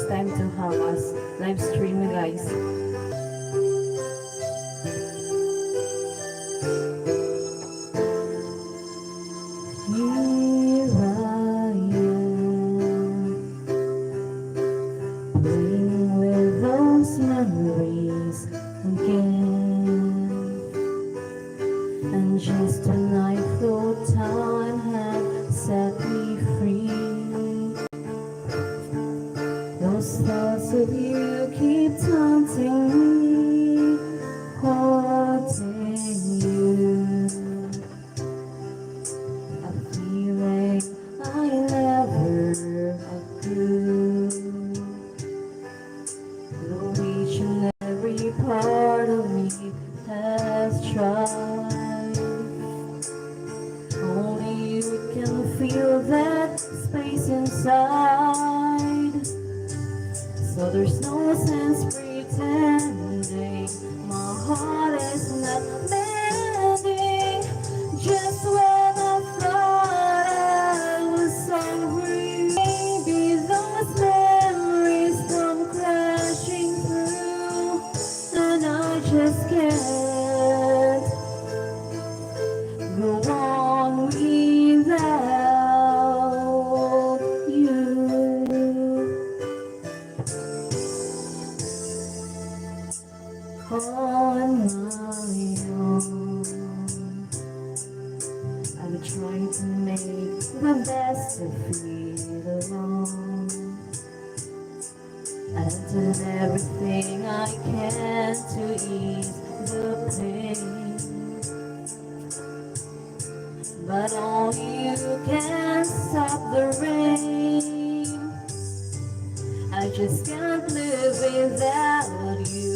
first time to have us live stream, guys. Here I am, playing with those memories again. And just when I thought time had set me free, those thoughts of you keep taunting me, haunting you. A feeling I never outgrew. Though each and every part of me has tried, only you can feel that space inside. So there's no sense pretending my heart is not bending. Just when I thought I was over you, maybe those memories come crashing through, and I just can't go on without you. On my own, I'm trying to make the best of it alone. I've done everything I can to ease the pain, but only you can stop the rain. I just can't live without you.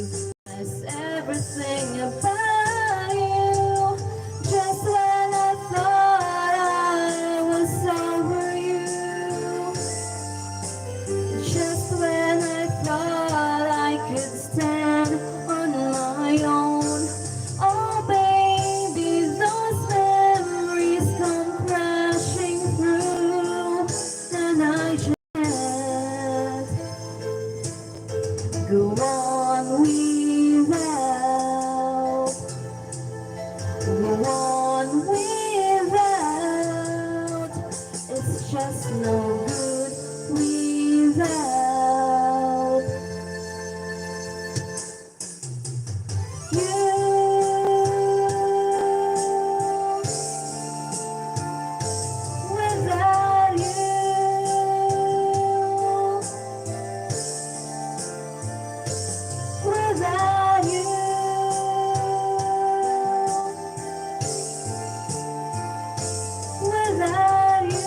Miss everything about you. Just when I thought I was over you, just when I thought I could stand on my own. Oh baby, those memories come crashing through, and I just can't go on without. It's just no good without you. Without you. Without you. Without you.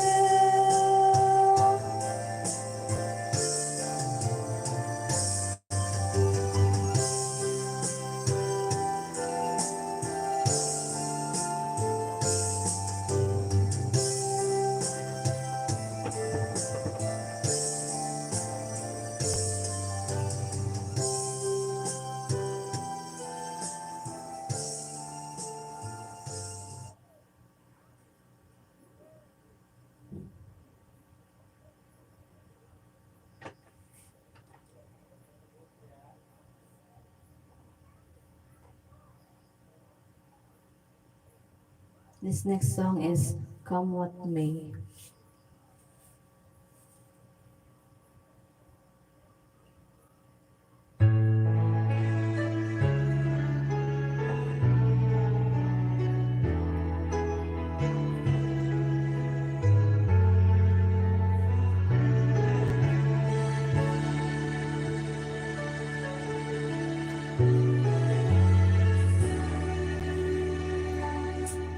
This next song is Come What May.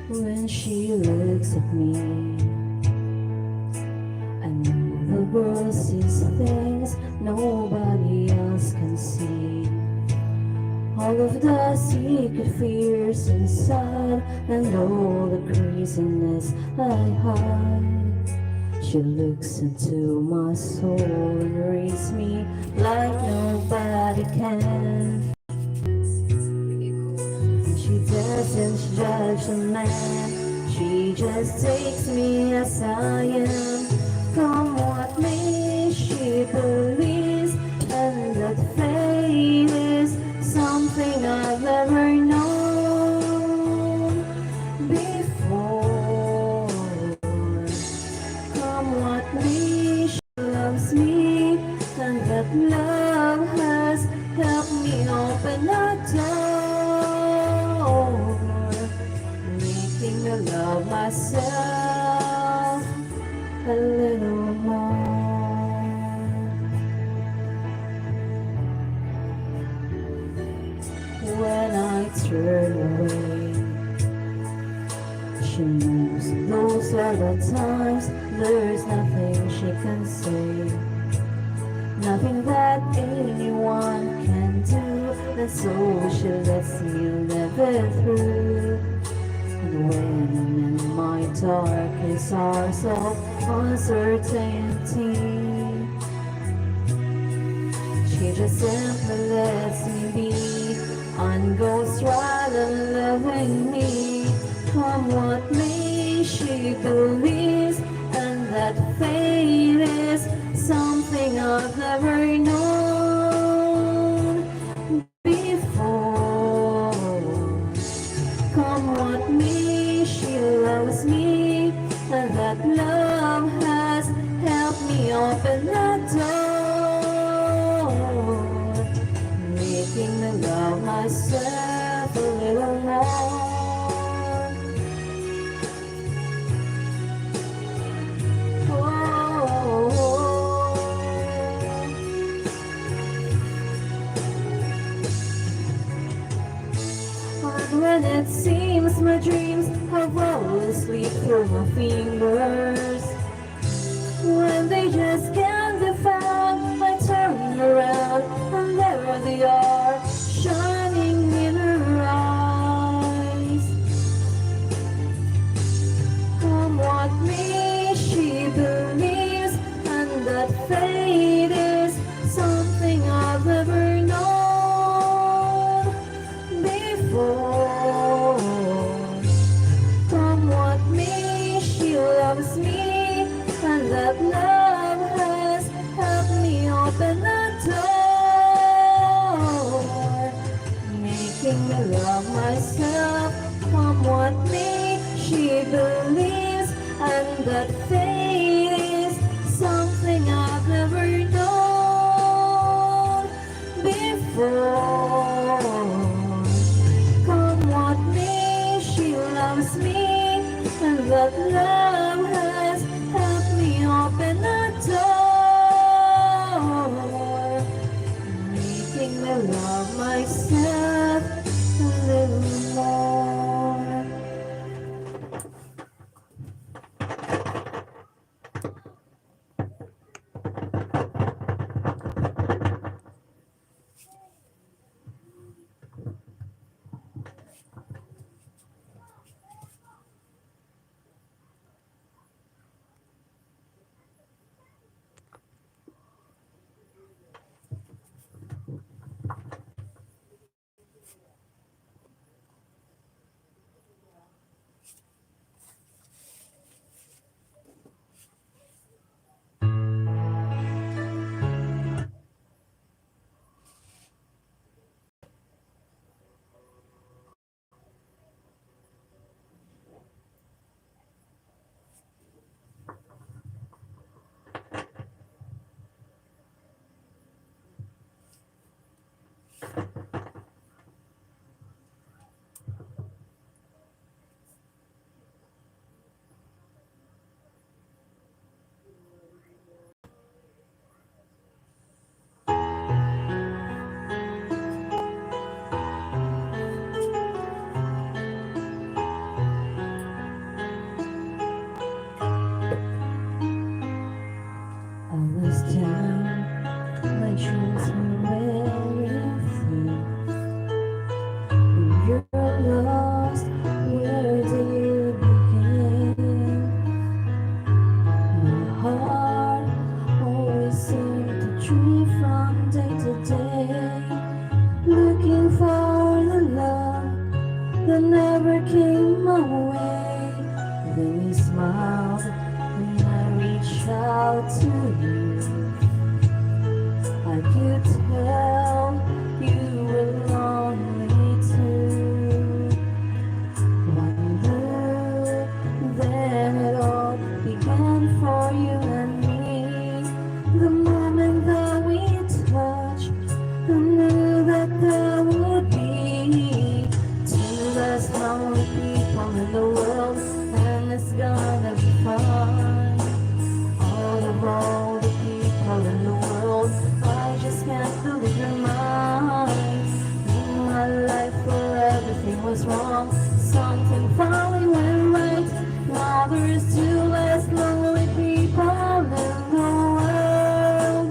When she looks at me, I know the world sees things nobody else can see. All of the secret fears inside and all the craziness I hide. She looks into my soul and reads me like nobody can. She doesn't judge a man, she just takes me as I am. Come what may, she believes when I turn away. She knows those are the times there's nothing she can say, nothing that anyone can do, and so she lets me live it through. And when in my darkest hours of uncertainty, she just simply lets me be, and goes right on loving me. Come what may, she believes, and that fate is something I've never known before. Come what may, she loves me, and that love has helped me open that door, making me love myself a little more. But when it seems my dreams have fallen asleep through my fingers, when they just can't be found, I turn around and there they are, shining in her eyes. Come what may, she believes, and that fate is something I've never known before. Come what may, she loves me, and that love has helped me open the door, making me love myself. Come what may, she believes, and that fate is something I've never known before. Come what may, she loves me, and that love has helped me open the door, making me love myself a little more. was wrong. Something finally went right. Now there's two less lonely people in the world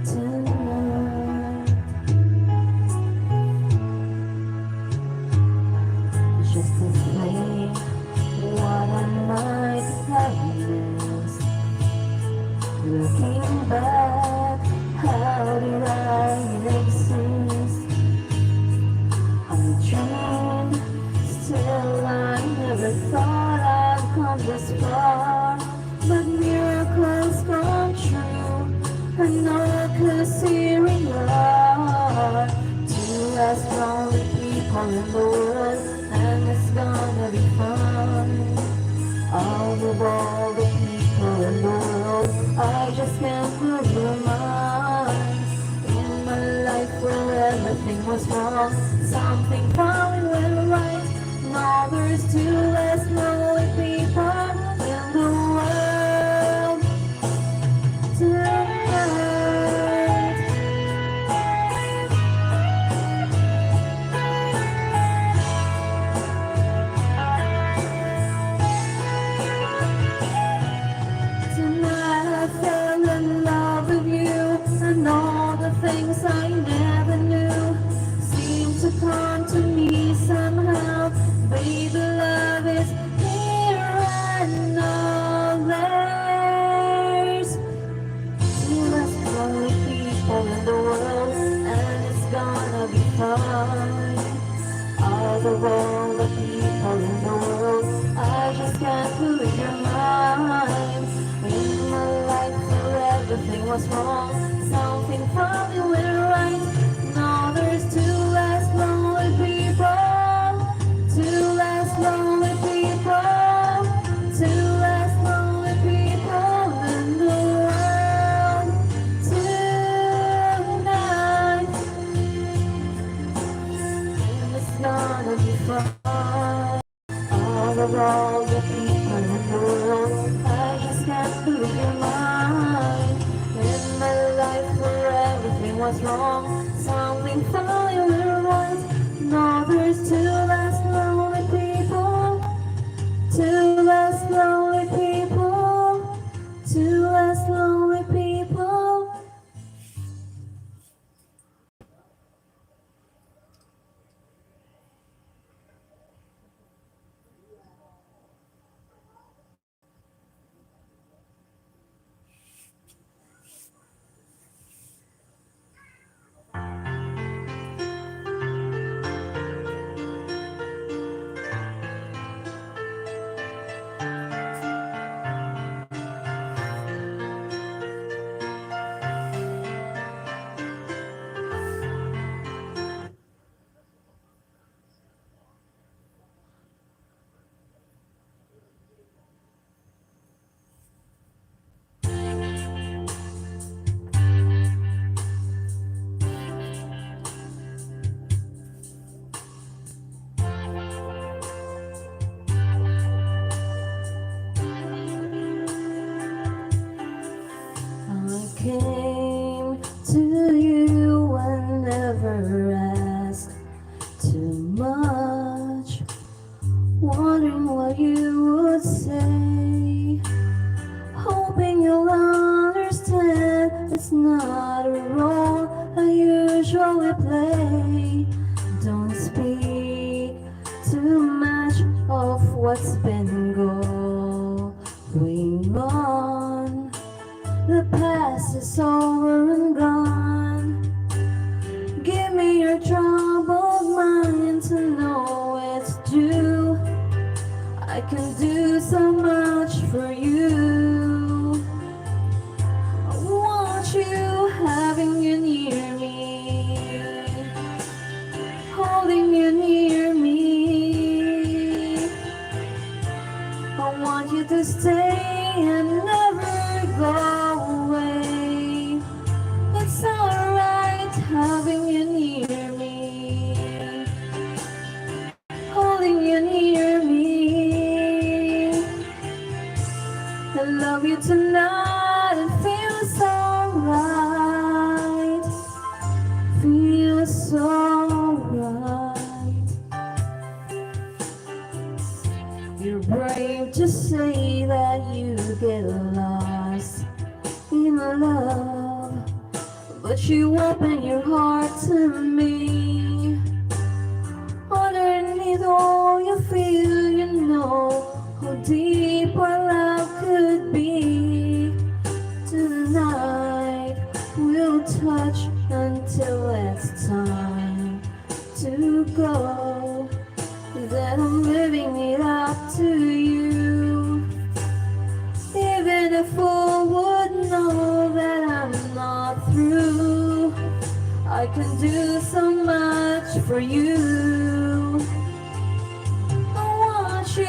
tonight. Just to explain what I might have missed. Looking back, how did I exist? I dreamed, still I never thought I'd come this far. But miracles come true, and all could see in love. Two less lonely people in the world, and it's gonna be fun. Out of all the people in the world, I just can't lose your mind. In my life where everything was wrong, something finally went right. Now there's two less lonely people in the world tonight. Tonight I fell in love with you, and all the things I never knew seem to come to me somehow. Baby, love is here and now. There's two less lonely people in the world, and it's gonna be fun. Out of all the people in the world, I just can't lose your mind. In my life where everything was wrong, something finally went right. Now there's two less lonely people, two less lonely people, two less lonely people in the world tonight. And it's gonna be fun. Out of all the people in the world, I just can't lose your mind. In my life where everything was wrong, something finally went right. Now there's two less lonely people, two less lonely people, two less lonely people. I came to you and never asked too much, wondering what you would say, hoping you'll understand it's not a role I usually play. Don't speak too much of what's been going on. The past is over and gone. Give me your troubled mind to know it's due. I can do so much for you. I want you, having you near me, holding you near me. I want you to stay and never go. It's alright having you near me, holding you near me. but you open your heart to me. Underneath all you feel, you know how deep our love could be. Tonight we'll touch until it's time to go. Then I'm living it up to you. Even a fool would know that I'm not through. I can do so much for you. I want you,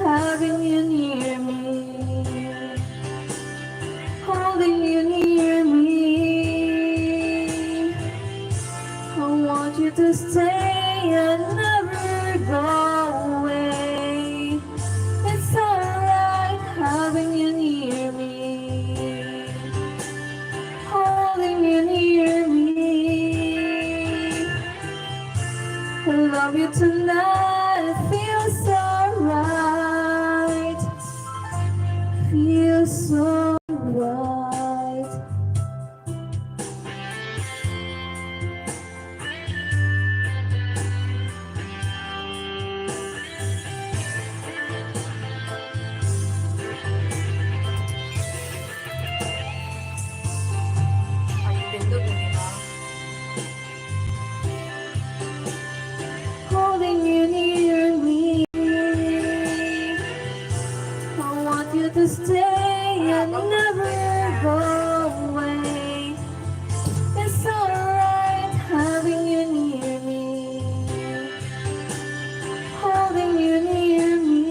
having you near me, holding you near me. I want you to stay and never go away. It's alright having you near me, holding you near me. I love you tonight, it feels alright, feels so right. Holding you near me, I want you to stay and never go away. It's alright having you near me, holding you near me.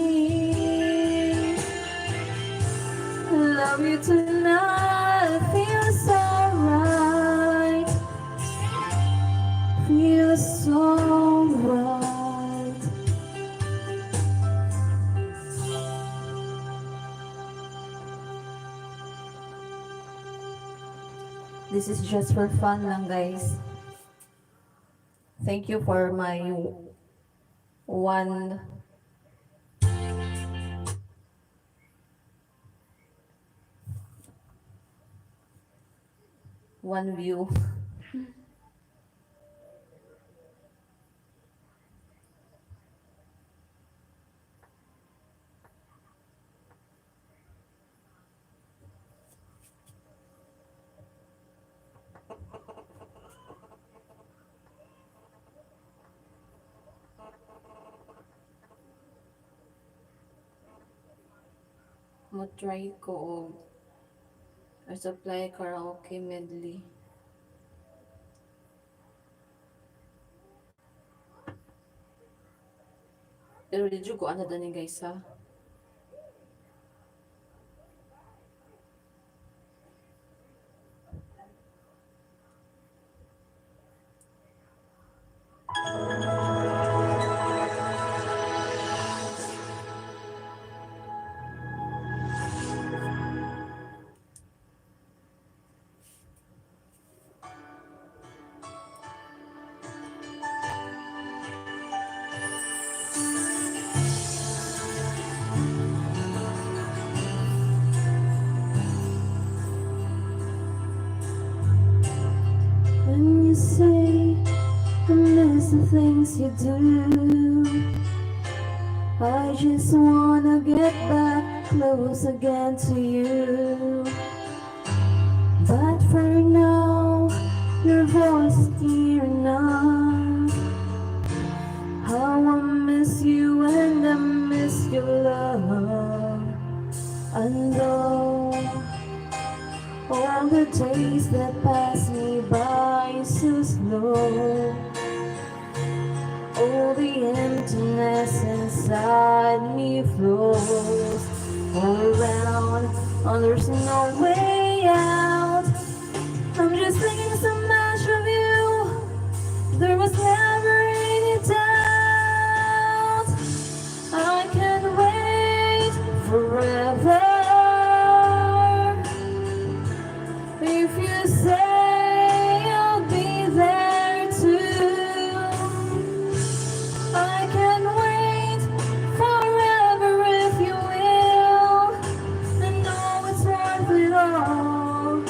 I love you tonight, it feels alright, feels so right. This is just for fun lang, guys. Thank you for my one view. Mo-try ko og supply karaoke medley. Pero di jud ko ana dani guys ha. When you say I miss the things you do, I just wanna get back close again to you. But for now, your voice is dear enough. How I miss you and I miss your love. And though all the days that pass me by so slow, all the emptiness inside me flows all around, and there's no way out. I'm just thinking so much of you, there was never any doubt. I can't wait forever. If you say I'll be there too, I can wait forever if you will. I know it's worth it all.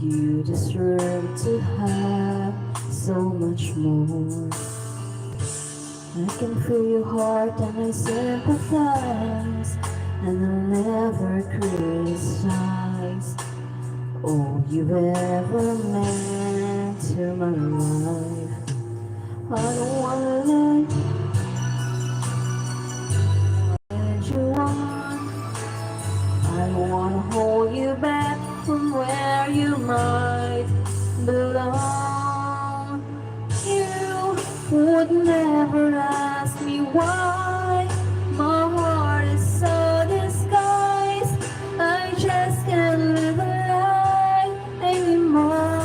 You deserve to have so much more. I can feel your heart and I sympathize, and I'll never criticize all you've ever meant to my life. I don't wanna let you on. I don't wanna hold you back from where you might belong. You would never ask me why. My heart is so disguised. I just can't live a lie anymore.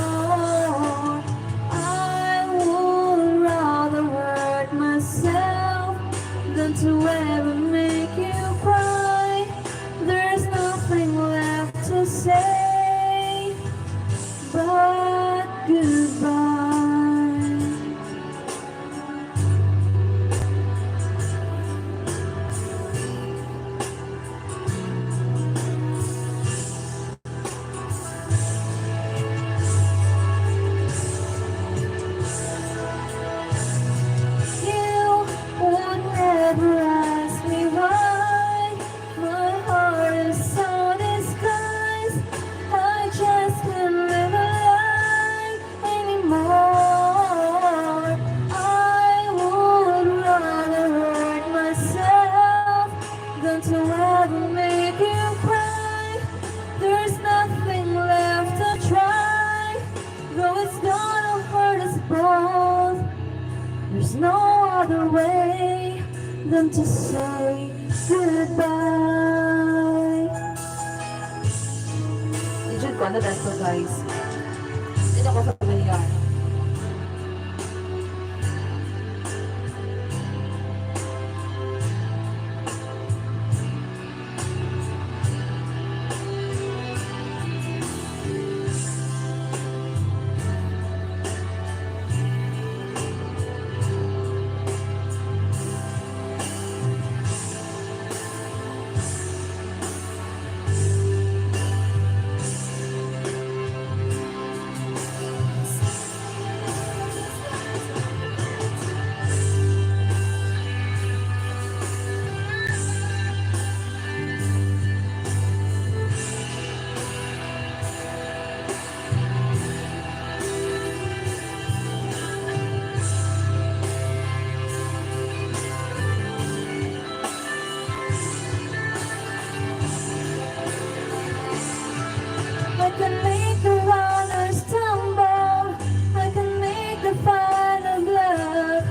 I would rather hurt myself than to ever make you cry. There's nothing left to say but goodbye. You would never ask me why. My heart is so disguised. I just can't live a lie anymore. I would rather hurt myself than to ever make you cry. There's nothing left to try, though it's gonna hurt us both. There's no other way than to say goodbye. Did you go na dance guys? Hindi ako familiar. I can make the runners tumble. I can make the final blood.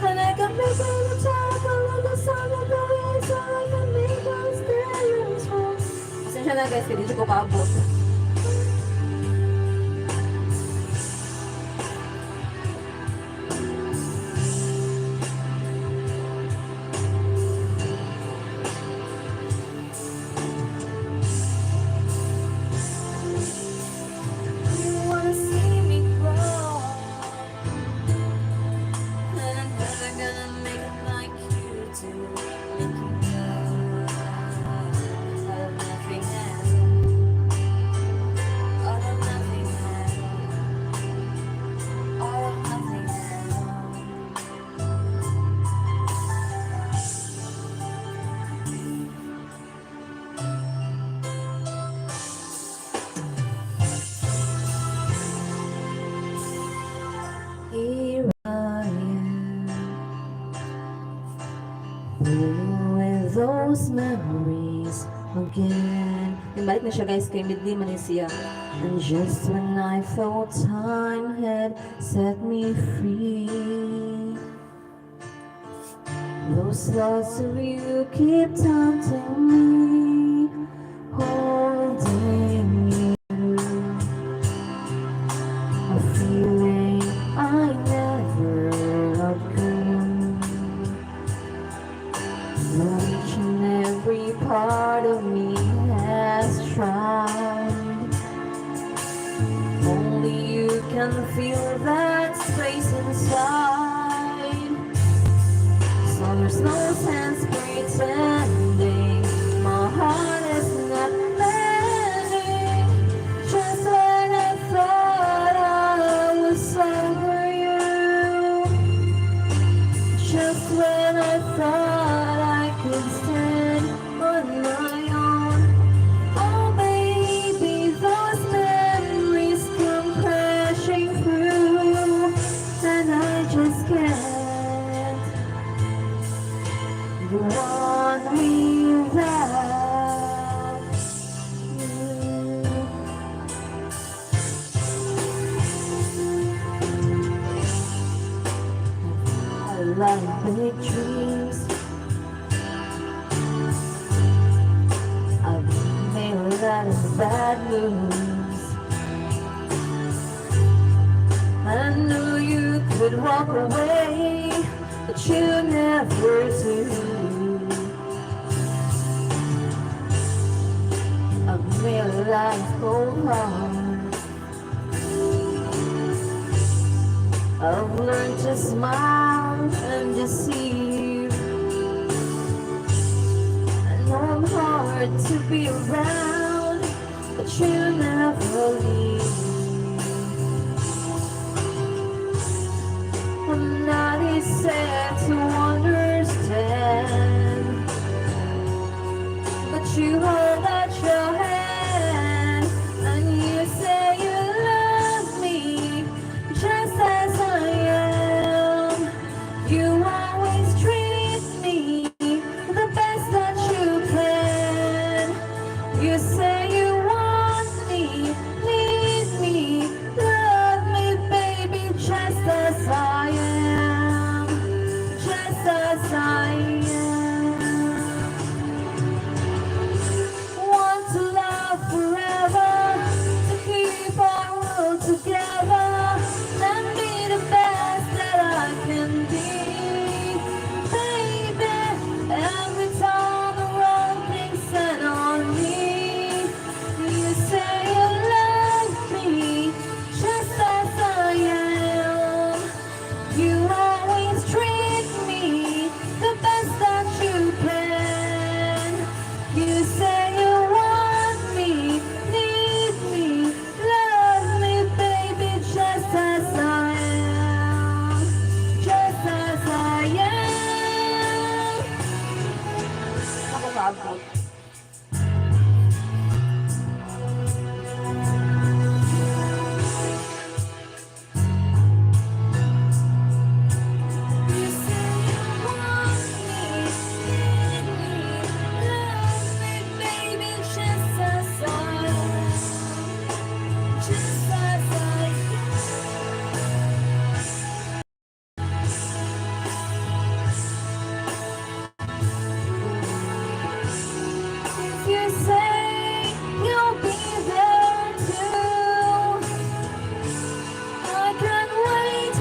And I can make all the tackle of the sun of the wind. So I can make those stairs fall. Pasensya na guys, hindi ko kaabot. You wanna see me grow, and I'm never gonna make it like you do. Make you know out of nothing at all. Out of nothing at all. Out of nothing at all. Here I am, living with those memories again. Balik na siya guys, kay Midley man siya. And just when I thought time had set me free, those thoughts of you keep taunting me, holding you. A feeling I never outgrew. Though each and every part of me has tried, only you can feel that space inside. So there's no sense pretending my heart is not mending. Just when I lot of big dreams. I've made a lot of bad moves. I knew you could walk away, but you never do. I've made a lot of cold hearts. I've learned to smile and deceive. I know I'm hard to be around, but you never leave. I'm not easy to understand, but you hold out your hand and you say you love me just as I am. You always treat me the best that you can. You say you want me, need me, love me, baby, just as I am, just as I am. Want to love forever, to keep our world together, and be the best that I can be, baby. Every time the wrong thing's said on me, you say you love me just as I am. You always treat me the best that you can. You say you want me, need me, love me, baby, just as I am, just as I am. Ako kabot. You say you want me, need me, love me, baby, just as I am, just as I am. If you say you'll be there too, I can't wait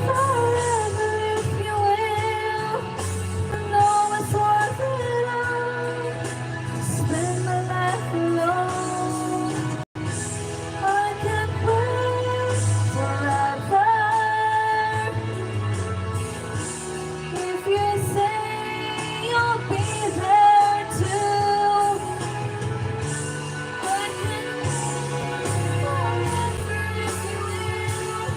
forever if you will. I know it's worth it all to spend my life alone. I can't wait forever. If you say you'll be there too, I can't wait forever if you will.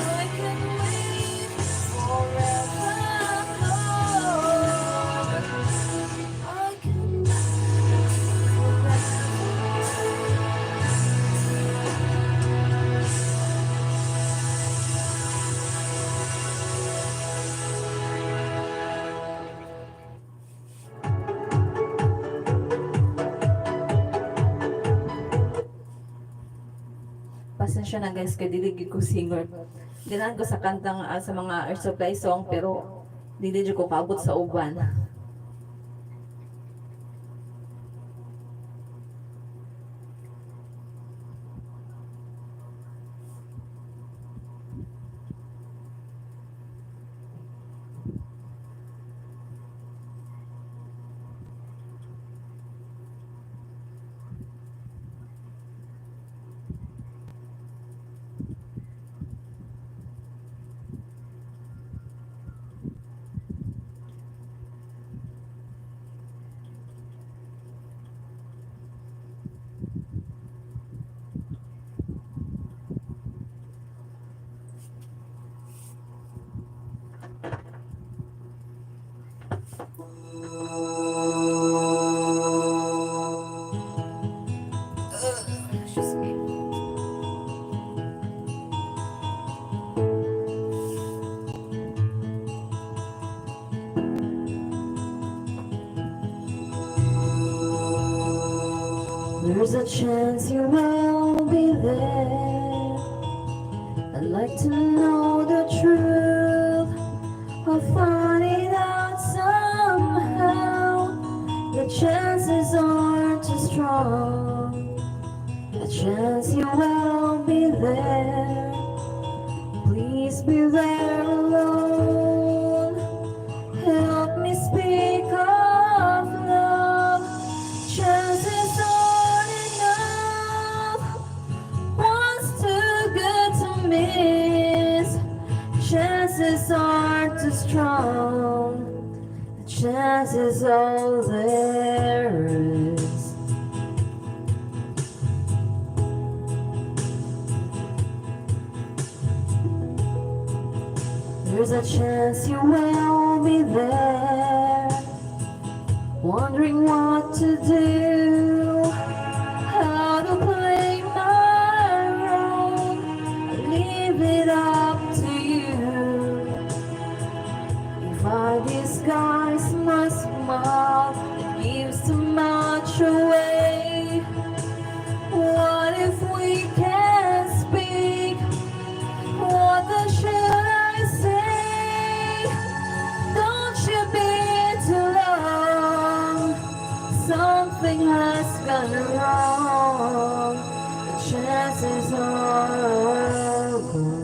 I can wait forever, Lord. I can wait Pasensya na guys, kay dili gyud ko singer. Ganahan ko sa kantang sa mga air supply song pero dili gyud ko kaabot sa uban. Excuse me. There's a chance you will be there. I'd like to know the truth. be there alone. Help me speak of love. Chances aren't enough. One's too good to miss. Chances aren't too strong. The chances all there is. There's a chance you will be there, wondering what to do, how to play my role. Leave it up to you. If I disguise my smile, it gives too much away. What if we can't speak? What the should I say? Don't you be too long. Something has gone wrong. The chances are gone.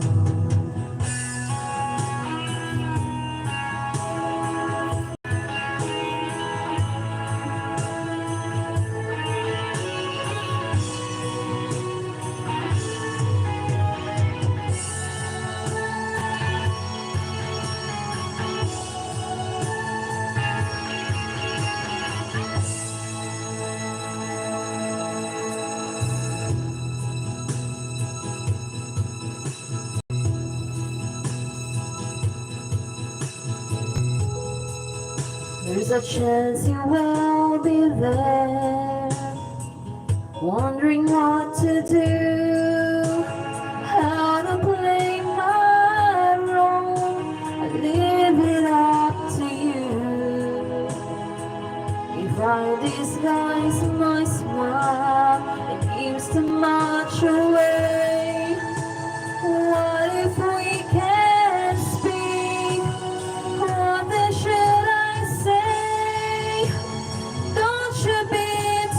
There's a chance you will be there, wondering what to do, how to play my role. I leave it up to you. If I disguise my smile, it gives too much away. What if we can't speak? What the should I say? Don't you be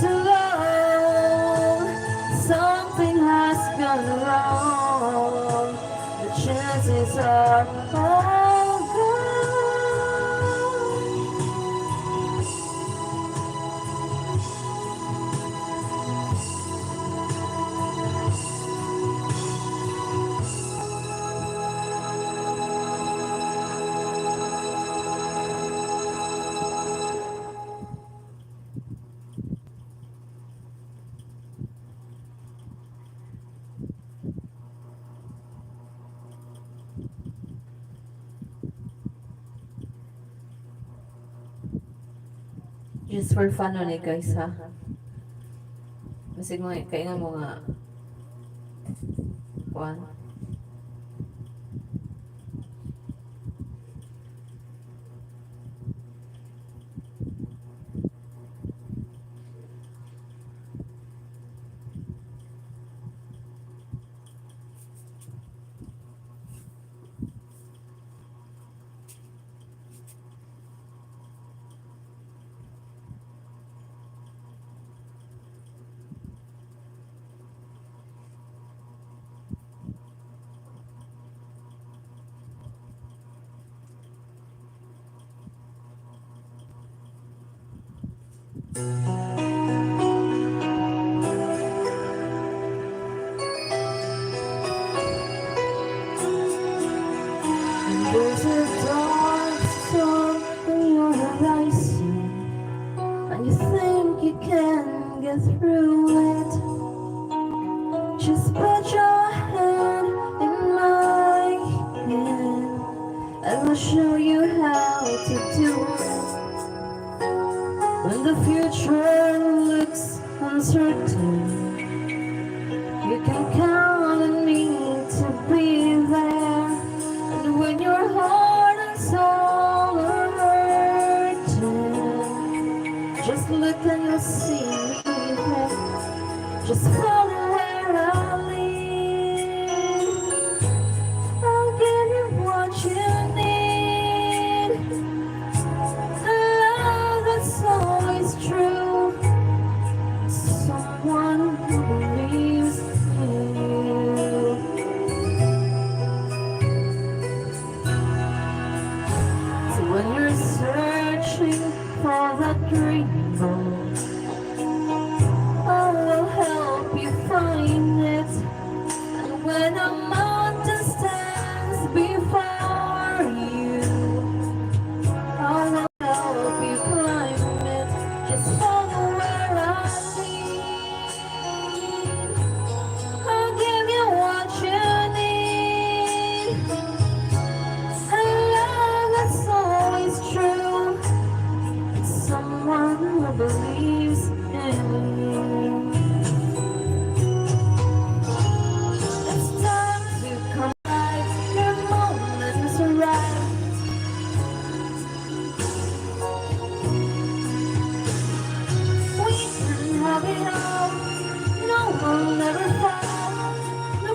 too long. Something has gone wrong. The chances are all gone. Just for fun on guys ha. Masig mga kayo nga mga kuan. There's a dark storm in your horizon, and you think you can get through it. Just put your hand in my hand, and I'll show you how to do it. When the future looks uncertain, you can count on me to be there. And when your heart and soul are hurting, just look and you'll see me there. Just follow where I lead. I'll give you what you need. A love that's always true. Someone who believes in you.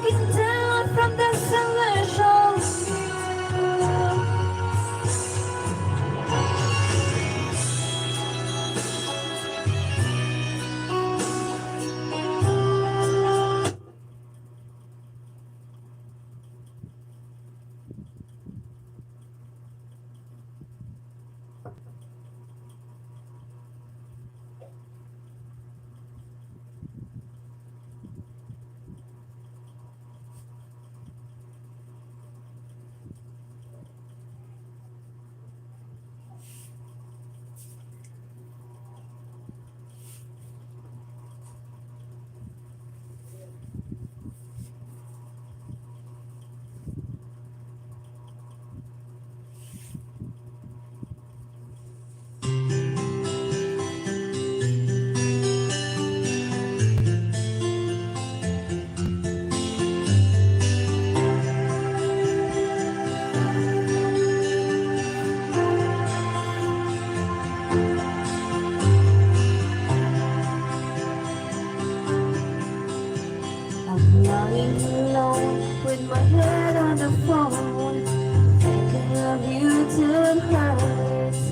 looking down from the celestial view. I'm lying alone with my head on the phone, thinking of you till it hurts.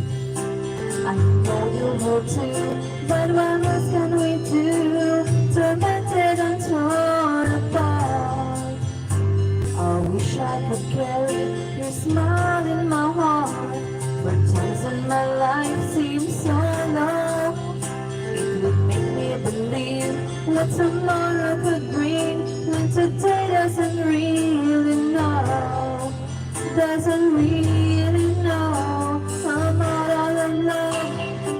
I know you will too, but what else can we do? Tormented and torn apart. I wish I could carry your smile in my heart, but times in my life seem so low. It would make me believe what tomorrow could bring, when today doesn't really know, doesn't really know. I'm all out of love,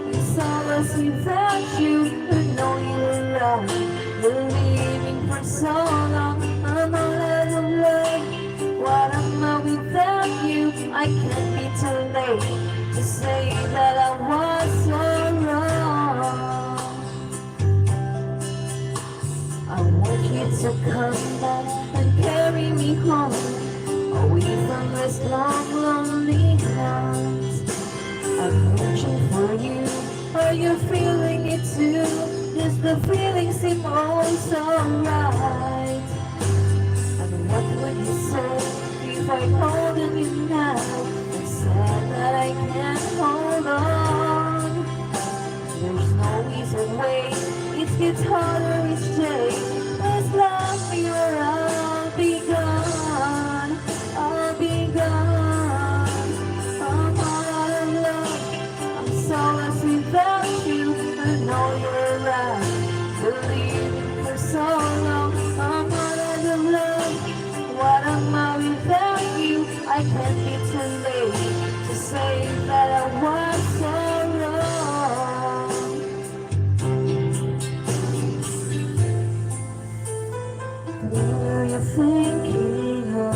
it's always without you. I know you're right, believing for so long. I'm all out of love, what am I without you? I can't be too late to say that I was so wrong. I want you to come back and carry me home, away from this long, lonely night. I'm reaching for you, are you feeling it too? Does the feeling seem oh so right? And what would you say if I hold you now? It's sad that I can't hold on. There's no easy way, it gets harder each day. This love me or I'll be gone, I'll be gone. I'm all out of love, I'm so lost without you. I know you're right, believing for so long. I'm all out of love, what am I without you? I can't be too late to say that I was so wrong. What are you thinking of?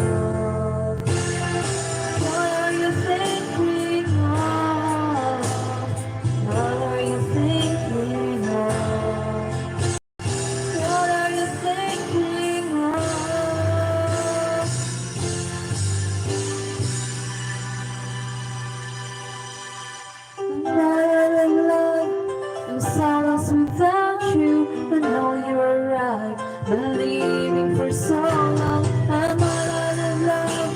What are you thinking of? What are you thinking of? What are you thinking of? I'm not out of love, I'm silence without you. I know you're right, believing for so long. I'm all out of love,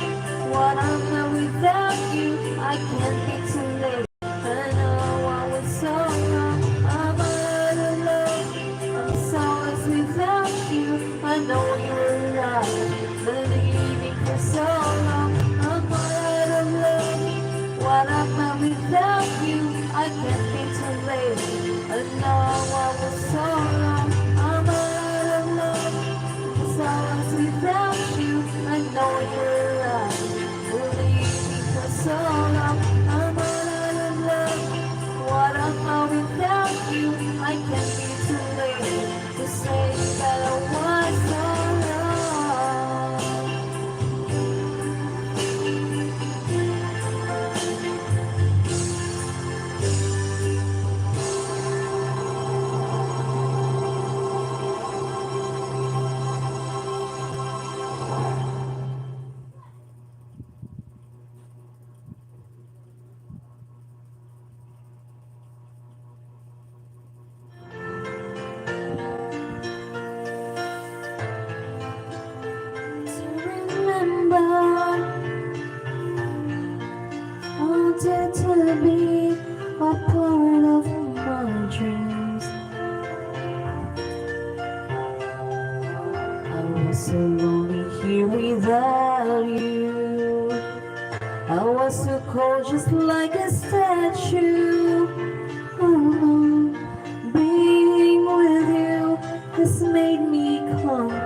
what am I without you? I can't be too late, I know I was so wrong. I'm all out of love, I'm silence without you. I know you're right, believing for so long. I'm all out of love, what am I without you? I can't be too late, I know I was so wrong. I'm all out of love, it's always without you. I know you're right, believing for so long. I'm all out of love, what am I without you? I can't be too late to say that I was so wrong. was so lonely here without you. I was so cold, just like a statue. Oh, being with you has made me complete.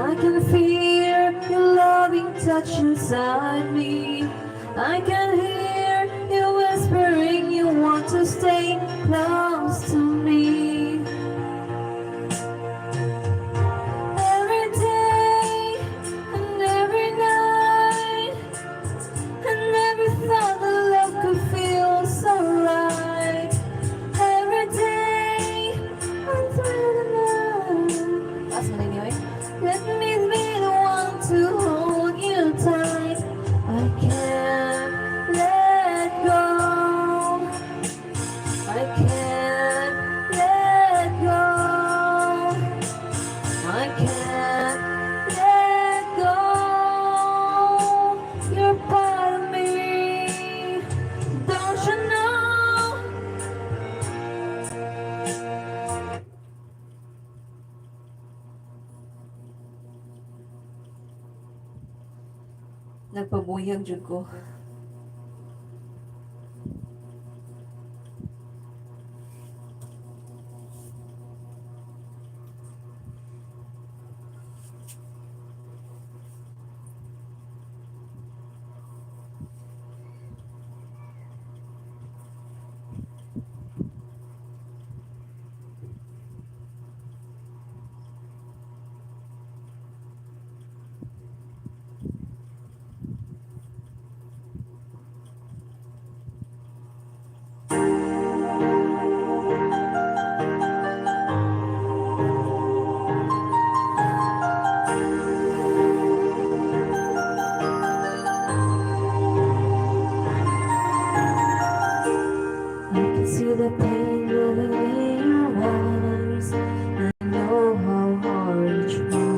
I can feel your loving touch inside me. I can hear you whispering you want to stay close to me. Every day and every night, I never thought that love could feel so right. Every day and through the night. Last one anyway. Let me be the one to hold you tight. I can't let go. I can't let go. I can't let go. You're part of me. Don't you know? Nagpabuyag jud ko. I can see the pain living in your eyes. I know how hard you try.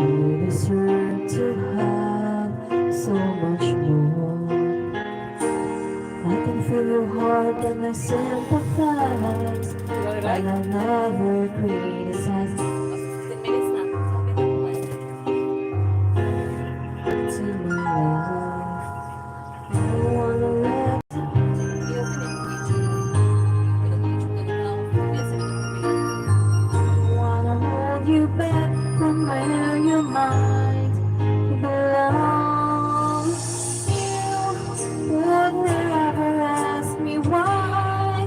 You deserve to have so much more. I can feel your heart and I sympathize. But I'll never criticize. 15 minutes na. To my love, I wanna let wanna hold you back from where your mind belongs. You would never ask me why.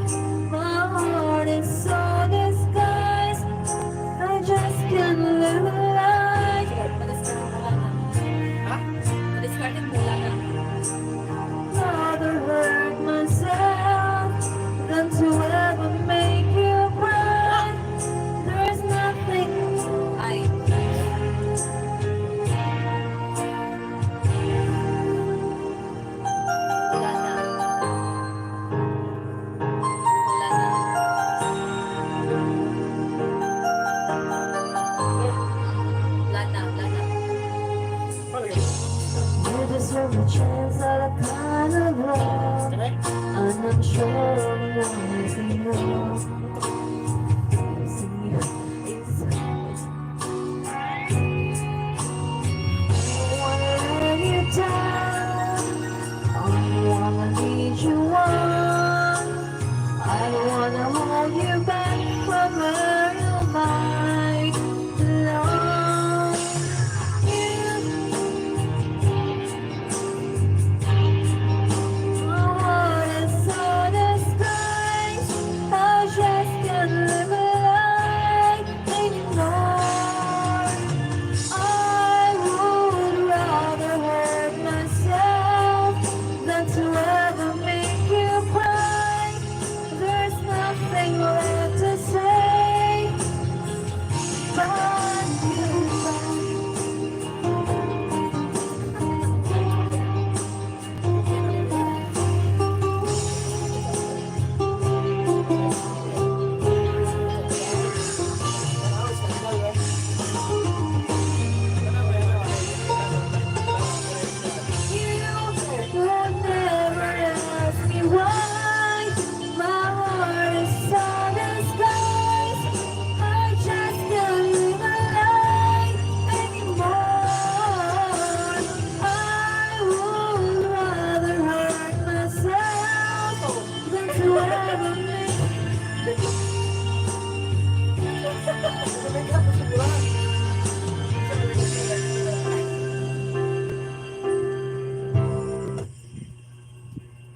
My heart is so disguised.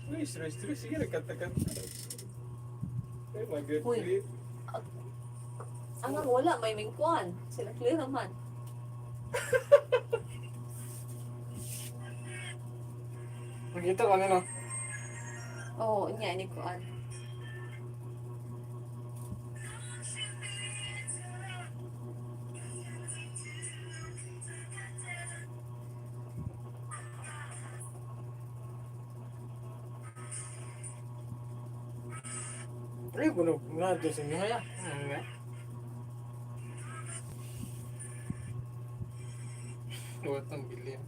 Uy, stress. Sige, nagkanta-kanta. Ay, my good Uy. trip. Ang wala, may mingkuan. Sila clear naman. Nakita ko ano no? Oo, niya, ni kuan. Ay, bunog nga doon sa inyo kaya. Ano nga? Huwag ang bilhin.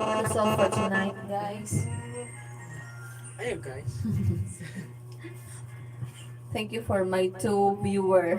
That's all for tonight, guys. Ayun guys. Thank you for my 2 viewer.